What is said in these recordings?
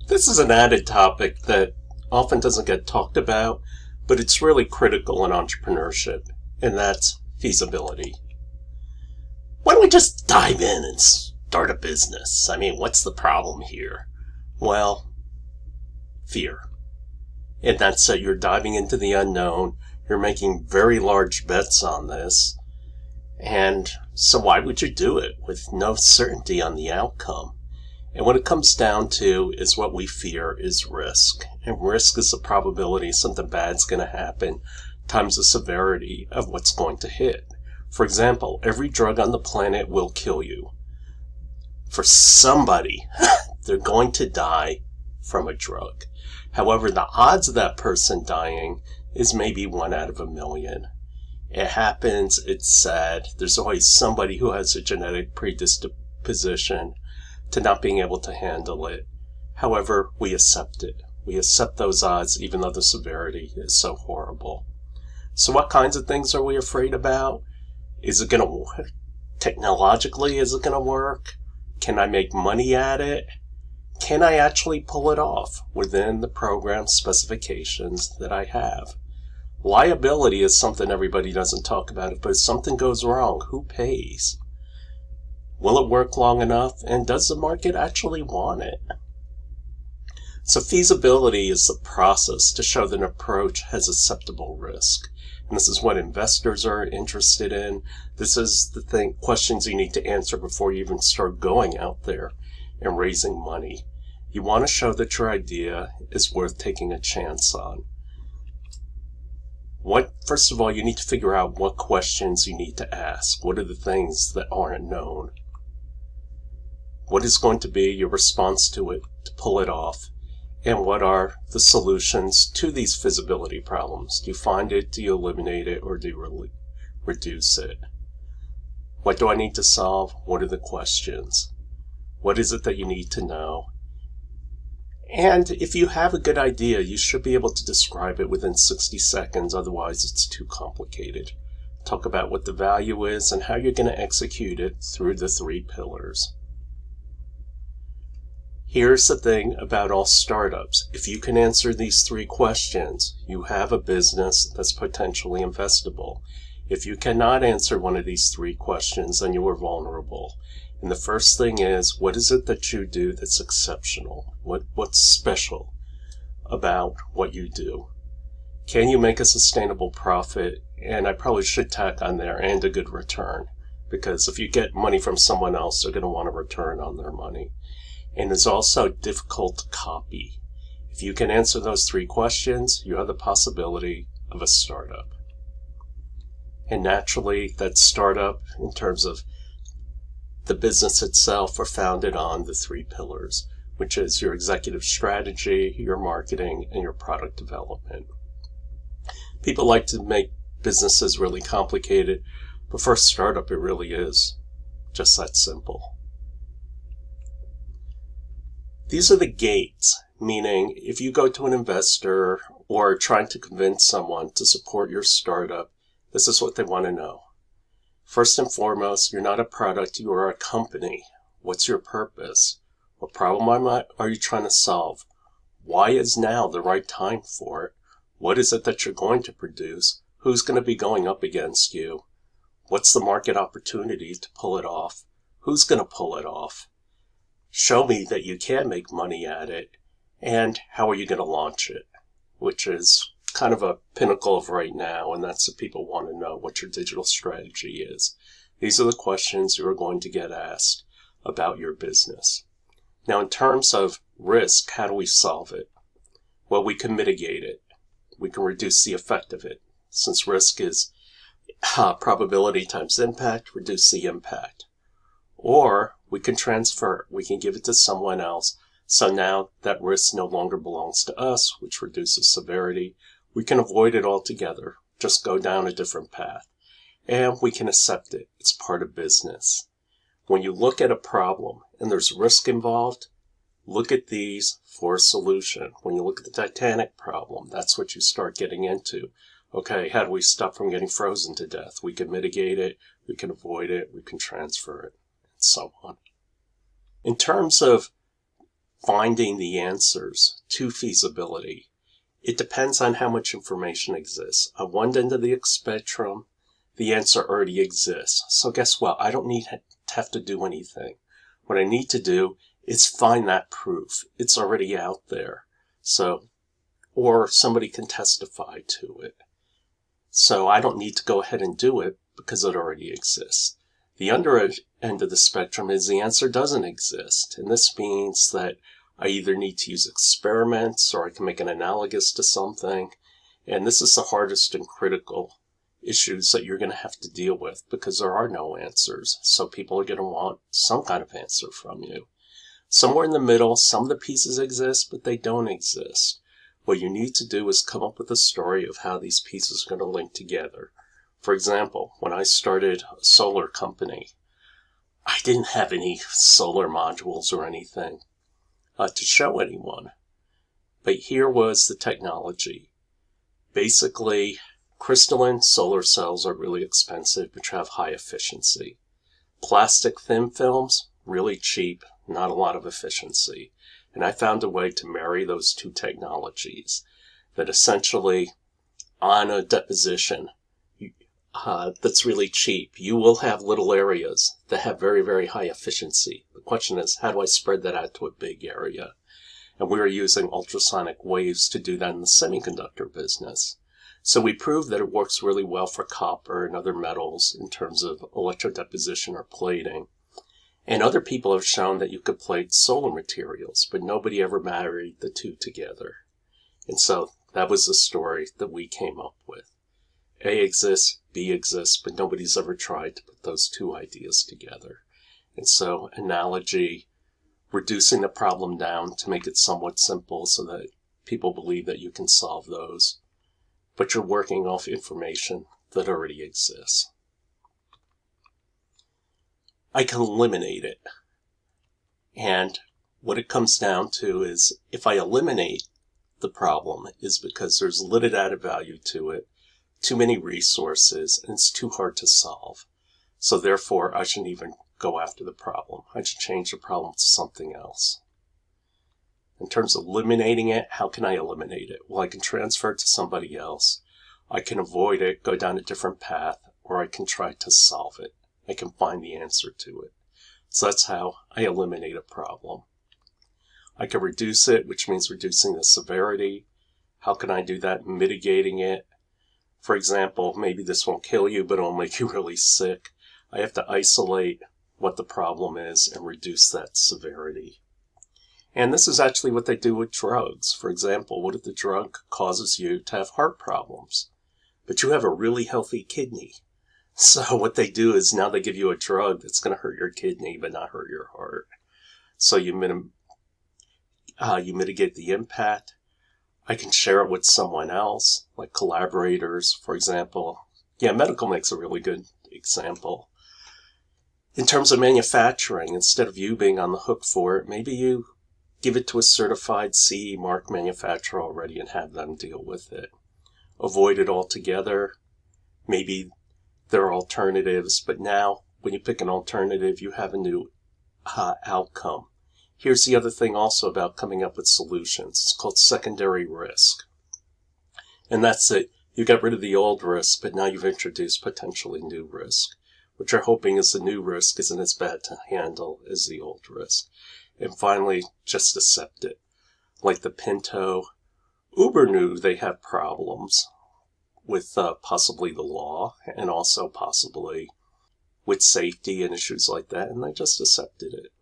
This is an added topic that often doesn't get talked about, but it's really critical in entrepreneurship, and that's feasibility. Why don't we just dive in and start a business? I mean, what's the problem here? Well, fear. And that's that you're diving into the unknown, you're making very large bets on this, and so why would you do it with no certainty on the outcome? And what it comes down to is what we fear is risk. And risk is the probability something bad's going to happen times the severity of what's going to hit. For example, every drug on the planet will kill you. For somebody, they're going to die from a drug. However, the odds of that person dying is maybe 1 out of a million. It happens, it's sad. There's always somebody who has a genetic predisposition to not being able to handle it. However, we accept it. We accept those odds even though the severity is so horrible. So what kinds of things are we afraid about? Is it going to work? Technologically, is it going to work? Can I make money at it? Can I actually pull it off within the program specifications that I have? Liability is something everybody doesn't talk about, but if something goes wrong, who pays? Will it work long enough? And does the market actually want it? So feasibility is the process to show that an approach has acceptable risk. And this is what investors are interested in. This is the questions you need to answer before you even start going out there and raising money. You want to show that your idea is worth taking a chance on. First of all, you need to figure out what questions you need to ask. What are the things that aren't known? What is going to be your response to it to pull it off? And what are the solutions to these feasibility problems? Do you find it? Do you eliminate it? Or do you reduce it? What do I need to solve? What are the questions? What is it that you need to know? And if you have a good idea, you should be able to describe it within 60 seconds. Otherwise, it's too complicated. Talk about what the value is and how you're going to execute it through the 3 pillars. Here's the thing about all startups. If you can answer these 3 questions, you have a business that's potentially investable. If you cannot answer one of these 3 questions, then you are vulnerable. And the first thing is, what is it that you do that's exceptional? What's special about what you do? Can you make a sustainable profit? And I probably should tack on there, and a good return. Because if you get money from someone else, they're going to want a return on their money. And it's also difficult to copy. If you can answer those 3 questions, you have the possibility of a startup. And naturally, that startup, in terms of the business itself, are founded on the 3 pillars, which is your executive strategy, your marketing, and your product development. People like to make businesses really complicated, but for a startup, it really is just that simple. These are the gates, meaning if you go to an investor or trying to convince someone to support your startup, this is what they want to know. First and foremost, you're not a product, you are a company. What's your purpose? What problem are you trying to solve? Why is now the right time for it? What is it that you're going to produce? Who's going to be going up against you? What's the market opportunity to pull it off? Who's going to pull it off? Show me that you can make money at it, and how are you going to launch it? Which is kind of a pinnacle of right now, and that's what people want to know, what your digital strategy is. These are the questions you are going to get asked about your business. Now, in terms of risk, how do we solve it? Well, we can mitigate it. We can reduce the effect of it. Since risk is probability times impact, reduce the impact. Or we can transfer it. We can give it to someone else. So now that risk no longer belongs to us, which reduces severity. We can avoid it altogether. Just go down a different path. And we can accept it. It's part of business. When you look at a problem and there's risk involved, look at these for a solution. When you look at the Titanic problem, that's what you start getting into. Okay, how do we stop from getting frozen to death? We can mitigate it. We can avoid it. We can transfer it. So on. In terms of finding the answers to feasibility, it depends on how much information exists. On one end of the spectrum, the answer already exists. So guess what? I don't need to have to do anything. What I need to do is find that proof. It's already out there. Or somebody can testify to it. So I don't need to go ahead and do it because it already exists. The under end of the spectrum is the answer doesn't exist. And this means that I either need to use experiments or I can make an analogous to something. And this is the hardest and critical issues that you're going to have to deal with because there are no answers. So people are going to want some kind of answer from you. Somewhere in the middle, some of the pieces exist, but they don't exist. What you need to do is come up with a story of how these pieces are going to link together. For example, when I started a solar company, I didn't have any solar modules or anything to show anyone. But here was the technology. Basically, crystalline solar cells are really expensive, but have high efficiency. Plastic thin films, really cheap, not a lot of efficiency. And I found a way to marry those two technologies that essentially, on a deposition that's really cheap, you will have little areas that have very, very high efficiency. The question is, how do I spread that out to a big area? And we were using ultrasonic waves to do that in the semiconductor business. So we proved that it works really well for copper and other metals in terms of electrodeposition or plating. And other people have shown that you could plate solar materials, but nobody ever married the two together. And so that was the story that we came up with. A exists, B exists, but nobody's ever tried to put those two ideas together. And so analogy, reducing the problem down to make it somewhat simple so that people believe that you can solve those, but you're working off information that already exists. I can eliminate it. And what it comes down to is if I eliminate the problem is because there's limited added value to it, too many resources, and it's too hard to solve. So therefore, I shouldn't even go after the problem. I should change the problem to something else. In terms of eliminating it, how can I eliminate it? Well, I can transfer it to somebody else. I can avoid it, go down a different path, or I can try to solve it. I can find the answer to it. So that's how I eliminate a problem. I can reduce it, which means reducing the severity. How can I do that? Mitigating it. For example, maybe this won't kill you, but it'll make you really sick. I have to isolate what the problem is and reduce that severity. And this is actually what they do with drugs. For example, what if the drug causes you to have heart problems, but you have a really healthy kidney? So what they do is now they give you a drug that's going to hurt your kidney but not hurt your heart. So you mitigate the impact. I can share it with someone else, like collaborators, for example. Yeah, medical makes a really good example. In terms of manufacturing, instead of you being on the hook for it, maybe you give it to a certified CE mark manufacturer already and have them deal with it. Avoid it altogether. Maybe there are alternatives, but now when you pick an alternative, you have a new outcome. Here's the other thing also about coming up with solutions. It's called secondary risk. And that's it. You got rid of the old risk, but now you've introduced potentially new risk. What you're hoping is the new risk isn't as bad to handle as the old risk. And finally, just accept it. Like the Pinto, Uber knew they had problems with possibly the law and also possibly with safety and issues like that, and they just accepted it.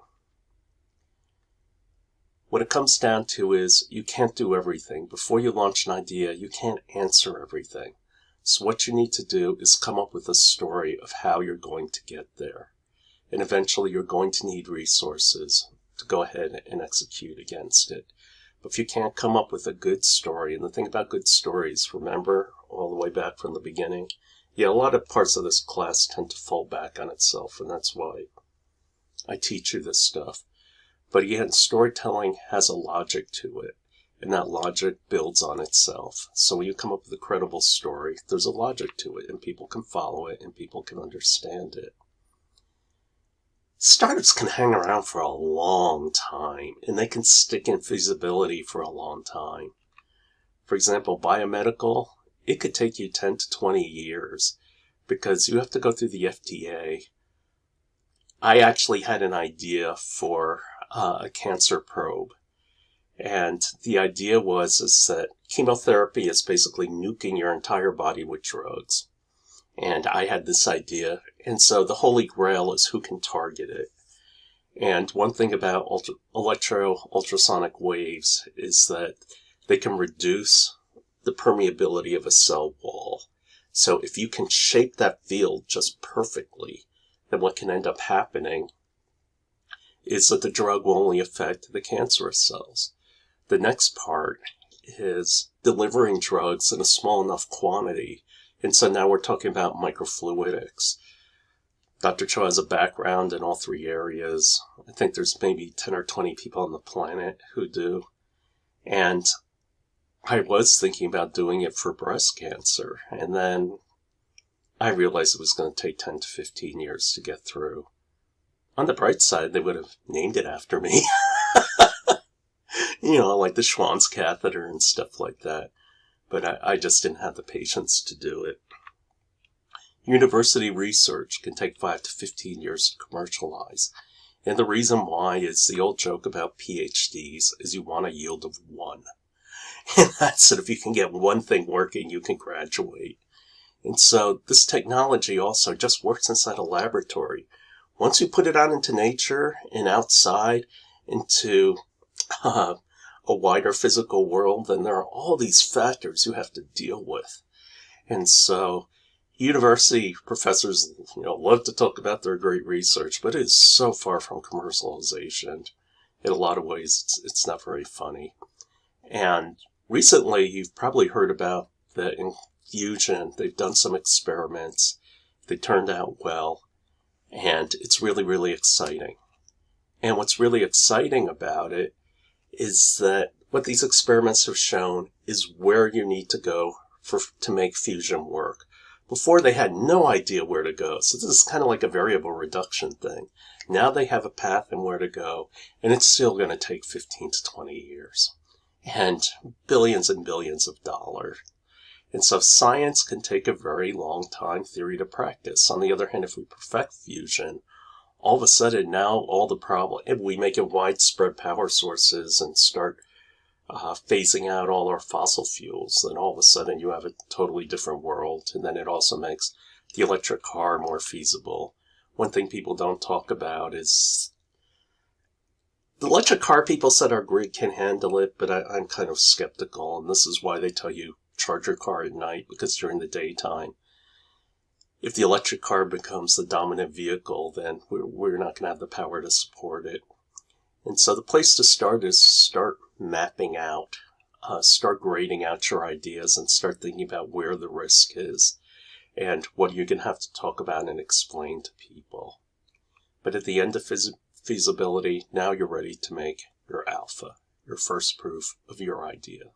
What it comes down to is you can't do everything. Before you launch an idea, you can't answer everything. So what you need to do is come up with a story of how you're going to get there. And eventually you're going to need resources to go ahead and execute against it. But if you can't come up with a good story, and the thing about good stories, remember all the way back from the beginning, yeah, a lot of parts of this class tend to fall back on itself, and that's why I teach you this stuff. But again, storytelling has a logic to it, and that logic builds on itself. So when you come up with a credible story, there's a logic to it, and people can follow it, and people can understand it. Startups can hang around for a long time, and they can stick in feasibility for a long time. For example, biomedical, it could take you 10 to 20 years because you have to go through the FDA. I actually had an idea for a cancer probe. And the idea is that chemotherapy is basically nuking your entire body with drugs. And I had this idea. And so the holy grail is who can target it. And one thing about ultrasonic waves is that they can reduce the permeability of a cell wall. So if you can shape that field just perfectly, then what can end up happening is that the drug will only affect the cancerous cells. The next part is delivering drugs in a small enough quantity. And so now we're talking about microfluidics. Dr. Cho has a background in all three areas. I think there's maybe 10 or 20 people on the planet who do. And I was thinking about doing it for breast cancer. And then I realized it was going to take 10 to 15 years to get through. On the bright side, they would have named it after me. Like the Schwann's catheter and stuff like that. But I just didn't have the patience to do it. University research can take 5 to 15 years to commercialize. And the reason why is the old joke about PhDs is you want a yield of 1. And that's it. If you can get one thing working, you can graduate. And so this technology also just works inside a laboratory. Once you put it out into nature and outside into a wider physical world, then there are all these factors you have to deal with. And so university professors, love to talk about their great research, but it is so far from commercialization. In a lot of ways, it's not very funny. And recently, you've probably heard about the infusion. They've done some experiments. They turned out well. And it's really, really exciting. And what's really exciting about it is that what these experiments have shown is where you need to go to make fusion work. Before, they had no idea where to go. So this is kind of like a variable reduction thing. Now they have a path and where to go, and it's still going to take 15 to 20 years and billions and billions of dollars. And so science can take a very long time, theory to practice. On the other hand, if we perfect fusion, all of a sudden now all the problem, if we make it widespread power sources and start phasing out all our fossil fuels, then all of a sudden you have a totally different world. And then it also makes the electric car more feasible. One thing people don't talk about is the electric car people said our grid can handle it, but I'm kind of skeptical. And this is why they tell you charge your car at night, because during the daytime, if the electric car becomes the dominant vehicle, then we're not going to have the power to support it. And so the place to start is start mapping out, start grading out your ideas and start thinking about where the risk is and what you're going to have to talk about and explain to people. But at the end of feasibility, now you're ready to make your alpha, your first proof of your idea.